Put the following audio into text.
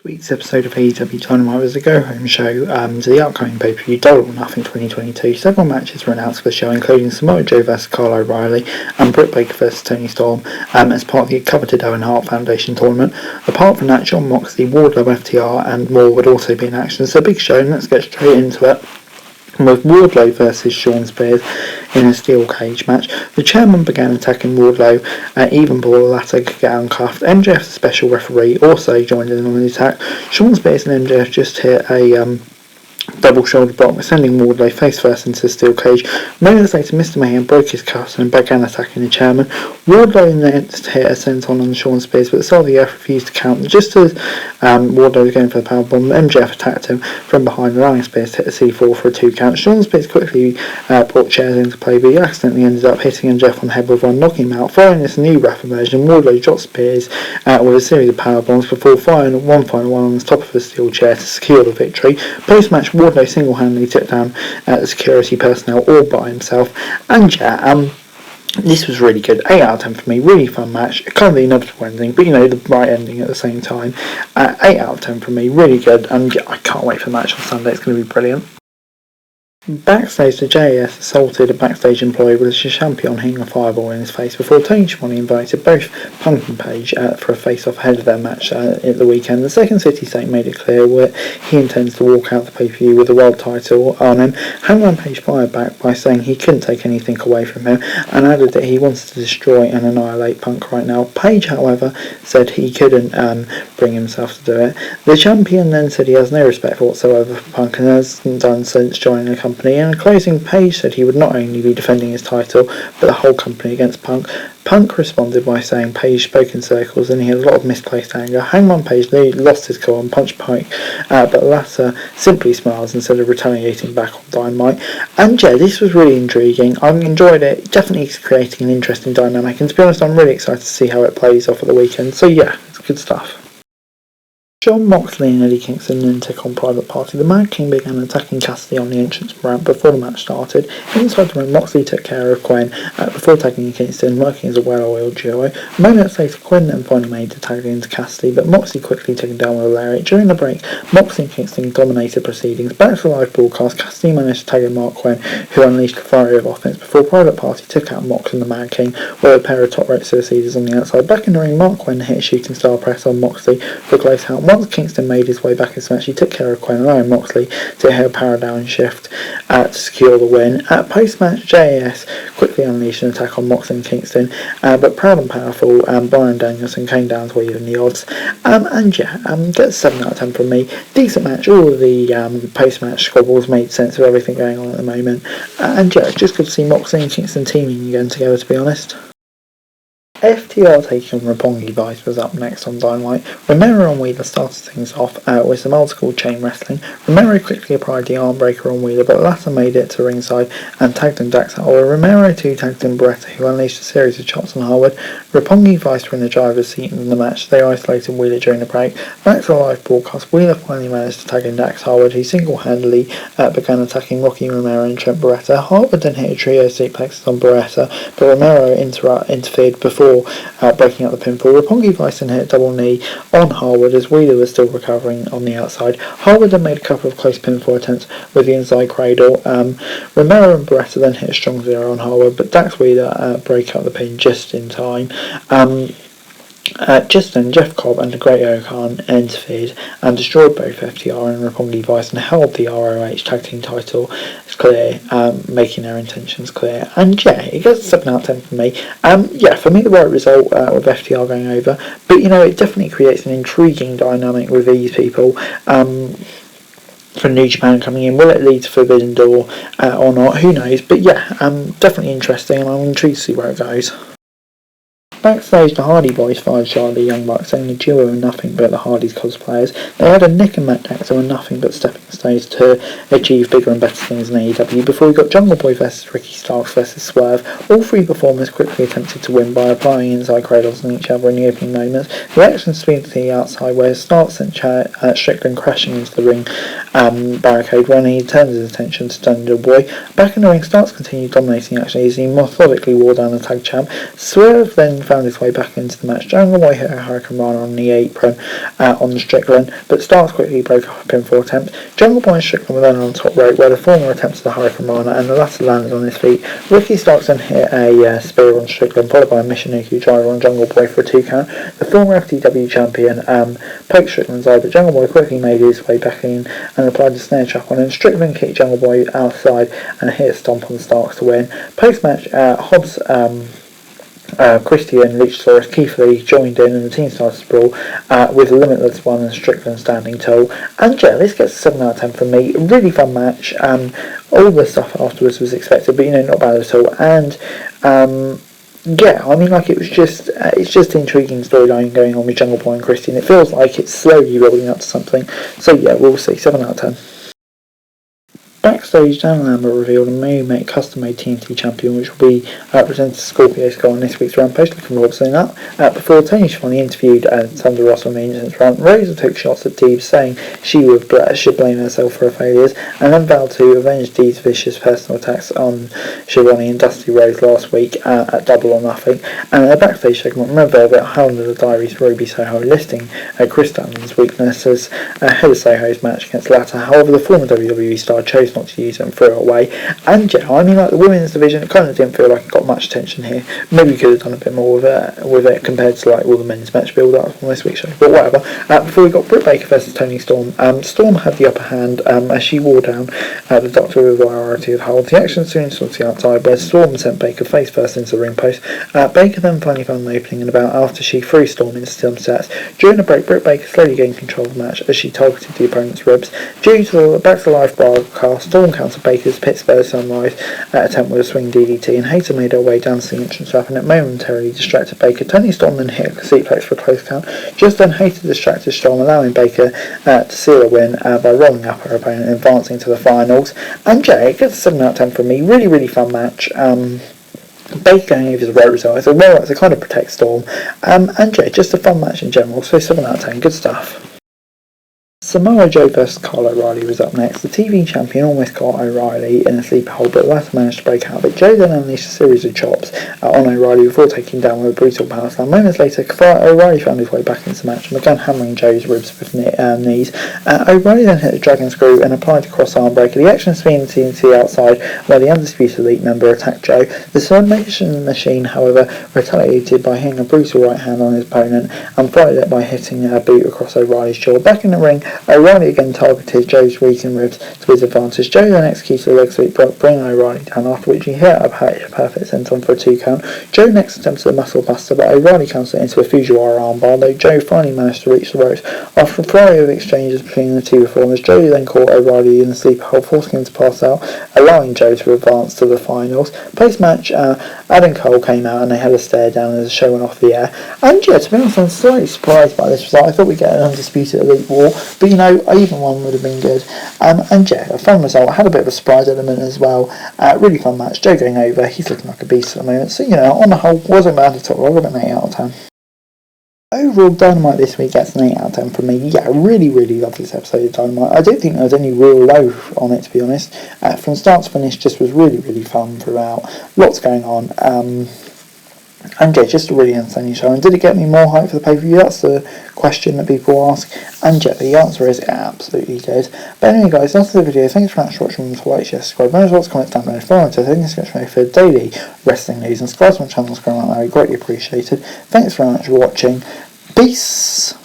This week's episode of AEW Dynamite was a go-home show to the upcoming pay-per-view Double or Nothing 2022. Several matches were announced for the show, including Samoa Joe vs Kyle O'Reilly and Britt Baker vs Tony Storm as part of the coveted Owen Hart Foundation tournament. Apart from that, John Moxley, Wardlow, FTR and more would also be in action. So big show, and let's get straight into it. With Wardlow versus Shawn Spears in a steel cage match. The chairman began attacking Wardlow even before the latter could get uncuffed. MJF's special referee also joined in on the attack. Shawn Spears and MJF just hit a double shoulder block, sending Wardlow face first into the steel cage. Moments later, Mr. Mayhem broke his cuffs and began attacking the chairman. Wardlow next hit a senton on Shawn Spears, but the Soviet refused to count. Just as Wardlow was going for the powerbomb, MJF attacked him from behind, allowing Spears to hit a C4 for a 2 count. Shawn Spears quickly brought chairs into play, but he accidentally ended up hitting MJF on the head with one, knocking him out. Following this new ref emersion, Wardlow dropped Spears with a series of powerbombs before firing one final one on the top of the steel chair to secure the victory. Post-match, Wardlow single-handedly took down the security personnel all by himself. And this was really good. 8 out of 10 for me. Really fun match. Kind of the inevitable ending, but the right ending at the same time. 8 out of 10 for me. Really good. And I can't wait for the match on Sunday. It's going to be brilliant. Backstage, the JAS assaulted a backstage employee with a champion hanging a fireball in his face before Tony Schiavone invited both Punk and Paige for a face-off ahead of their match at the weekend. The Second City Saint made it clear that he intends to walk out the pay-per-view with the world title on him. Hangman Page fired back by saying he couldn't take anything away from him and added that he wanted to destroy and annihilate Punk right now. Page, however, said he couldn't bring himself to do it. The champion then said he has no respect whatsoever for Punk and hasn't done since joining the company. In closing, Page said he would not only be defending his title, but the whole company against Punk. Punk responded by saying Page spoke in circles and he had a lot of misplaced anger. Hangman Page lost his cool and punched Punk, but the latter simply smiles instead of retaliating back on Dynamite. And this was really intriguing. I enjoyed it. Definitely creating an interesting dynamic, and to be honest, I'm really excited to see how it plays off at the weekend. So it's good stuff. John Moxley and Eddie Kingston then took on Private Party. The Mad King began attacking Cassidy on the entrance ramp before the match started. Inside the ring, Moxley took care of Quen before tagging Kingston, working as a well-oiled duo. Moments later, Quen then finally made the tag into Cassidy, but Moxley quickly took him down with a lariat. During the break, Moxley and Kingston dominated proceedings. Back to the live broadcast, Cassidy managed to tag in Mark Quen, who unleashed a flurry of offense before Private Party took out Mox and the Mad King with a pair of top-rope suicides on the outside. Back in the ring, Mark Quen hit a shooting star press on Moxley for a close count. Once Kingston made his way back into the match, he took care of Quen, allowing Moxley to hit a power down shift to secure the win. At post-match, JAS quickly unleashed an attack on Moxley and Kingston, but Proud and Powerful Brian Danielson came down to even the odds. That's 7 out of 10 from me. Decent match. All of the post-match squabbles made sense of everything going on at the moment. It's just good to see Moxley and Kingston teaming again together, to be honest. FTR taking on Recombined Advice was up next on Dynamite. Romero and Wheeler started things off with some old school chain wrestling. Romero quickly applied the arm breaker on Wheeler, but the latter made it to ringside and tagged in Dax Howard. Romero too tagged in Beretta, who unleashed a series of shots on Howard. Recombined Advice were in the driver's seat in the match. They isolated Wheeler during the break. Back to the live broadcast, Wheeler finally managed to tag in Dax Howard, who single-handedly began attacking Rocky Romero and Trent Beretta. Howard then hit a trio suplexes on Beretta, but Romero interfered before breaking up the pinfall. Roppongi Vice then hit a double knee on Harwood as Wheeler was still recovering on the outside. Harwood then made a couple of close pinfall attempts with the inside cradle. Romero and Beretta then hit a strong zero on Harwood, but Dax Wheeler broke up the pin just in time. Just then, Jeff Cobb and the Great Okan interfered and destroyed both FTR and Roppongi Vice and held the ROH Tag Team title clear, making their intentions clear. And it gets a 7 out of 10 for me. For me, the right result with FTR going over, but it definitely creates an intriguing dynamic with these people. For New Japan coming in, will it lead to Forbidden Door or not? Who knows? But definitely interesting, and I'm intrigued to see where it goes. Backstage, the Hardy Boys fired Charlie Young Bucks, saying the duo were nothing but the Hardys cosplayers. They had a Nick and Matt Dax who were nothing but stepping stones to achieve bigger and better things in AEW. Before we got Jungle Boy vs Ricky Starks vs Swerve, all three performers quickly attempted to win by applying inside cradles on each other in the opening moments. The action speed to the outside, where Starks sent Strickland crashing into the ring barricade when he turned his attention to Thunder Boy. Back in the ring, Starks continued dominating action as he methodically wore down the tag champ. Swerve then found his way back into the match. Jungle Boy hit a Hurricane Rana on the apron on Strickland, but Starks quickly broke up a pinfall attempt. Jungle Boy and Strickland were then on top rope, where the former attempted the Hurricane Rana and the latter landed on his feet. Ricky Starks then hit a spear on Strickland, followed by a Michinoku driver on Jungle Boy for a 2 count. The former FTW champion poked Strickland's eye, but Jungle Boy quickly made his way back in and applied a snare trap on him. Strickland kicked Jungle Boy outside and hit a stomp on Starks to win. Post-match, Hobbs, Christian, Luchasaurus, Keith Lee joined in and the team started to brawl with Limitless One and Strickland standing tall. And yeah, this gets a 7 out of 10 from me. Really fun match. All the stuff afterwards was expected, but not bad at all. And yeah, I mean, like, it's just an intriguing storyline going on with Jungle Boy and Christian. It feels like it's slowly building up to something. So yeah, we'll see. 7 out of 10. Backstage, Dan Lambert revealed a custom-made TNT champion, which will be presented to Scorpio Sky on this week's Rampage. Looking forward to seeing that. Before Tony Schiavone interviewed Thunder Rosa on the Entrance Rant, Rosa took shots at Deeb, saying she should blame herself for her failures, and then vowed to avenge Deeb's vicious personal attacks on Schiavone and Dusty Rhodes last week at Double or Nothing. And a backstage segment, remember that Howland of the Diaries Ruby Soho listing Chris Stanton's weaknesses ahead of Soho's match against Latta. However, the former WWE star chose not to use it and threw it away. And yeah, I mean, like, the women's division, it kind of didn't feel like it got much attention here. Maybe we could have done a bit more with it compared to like all the men's match build up on this week's show, but whatever. Before we got Britt Baker versus Toni Storm, Storm had the upper hand as she wore down the Doctor with a variety of holds. The action soon sorted the outside, where Storm sent Baker face first into the ring post. Baker then finally found an opening in about after she threw Storm into some sets. During the break, Britt Baker slowly gained control of the match as she targeted the opponent's ribs. Due to the back to live broadcast, Storm countered Baker's Pittsburgh Sunrise attempt with a swing DDT, and Hayter made her way down to the entrance ramp and it momentarily distracted Baker. Toni Storm then hit a suplex for a close count. Just then, Hayter distracted Storm, allowing Baker to seal a win by rolling up her opponent and advancing to the finals. And yeah, it gets a 7 out of 10 from me. Really, really fun match. Baker going over the Rosa, it's a kind of protect Storm. And yeah, just a fun match in general. So 7 out of 10, good stuff. Samoa Joe vs Kyle O'Reilly was up next. The TV champion almost caught O'Reilly in a sleeper hold, but the latter managed to break out of it. Joe then unleashed a series of chops on O'Reilly before taking down with a brutal power slam. Moments later, O'Reilly found his way back into the match and began hammering Joe's ribs with knees. O'Reilly then hit a dragon screw and applied a cross arm breaker. The action spin to the outside where the Undisputed Elite member attacked Joe. The submission machine, however, retaliated by hitting a brutal right hand on his opponent and followed it by hitting a boot across O'Reilly's jaw. Back in the ring, O'Reilly again targeted Joe's weakened ribs to his advantage. Joe then executed a leg sweep, bringing O'Reilly down, after which he hit a perfect senton for a 2 count. Joe next attempted a muscle buster, but O'Reilly countered it into a Fujiwara armbar, though Joe finally managed to reach the ropes. After a flurry of exchanges between the two performers, Joe then caught O'Reilly in the sleeper hold, forcing him to pass out, allowing Joe to advance to the finals. Post-match, Adam Cole came out and they had a stare down as the show went off the air. And yeah, to be honest, I'm slightly surprised by this result. I thought we'd get an Undisputed Elite War, but even one would have been good. And yeah, a fun result. Had a bit of a surprise element as well. Really fun match. Joe going over. He's looking like a beast at the moment. So, on the whole, wasn't bad at all. I got an 8 out of 10. Overall, Dynamite this week gets an 8 out of 10 from me. Yeah, really, really love this episode of Dynamite. I don't think there was any real low on it, to be honest. From start to finish, just was really, really fun throughout. Lots going on. And yeah, just a really entertaining show. And did it get me more hype for the pay-per-view? That's the question that people ask. And yeah, the answer is it absolutely did. But anyway, guys, that's the video. Thanks very much for watching. Remember to like, share, subscribe. Remember to comment down below. Follow to the description for daily wrestling news. And subscribe to my channel. Subscribe, that would be greatly appreciated. Thanks very much for watching. Peace.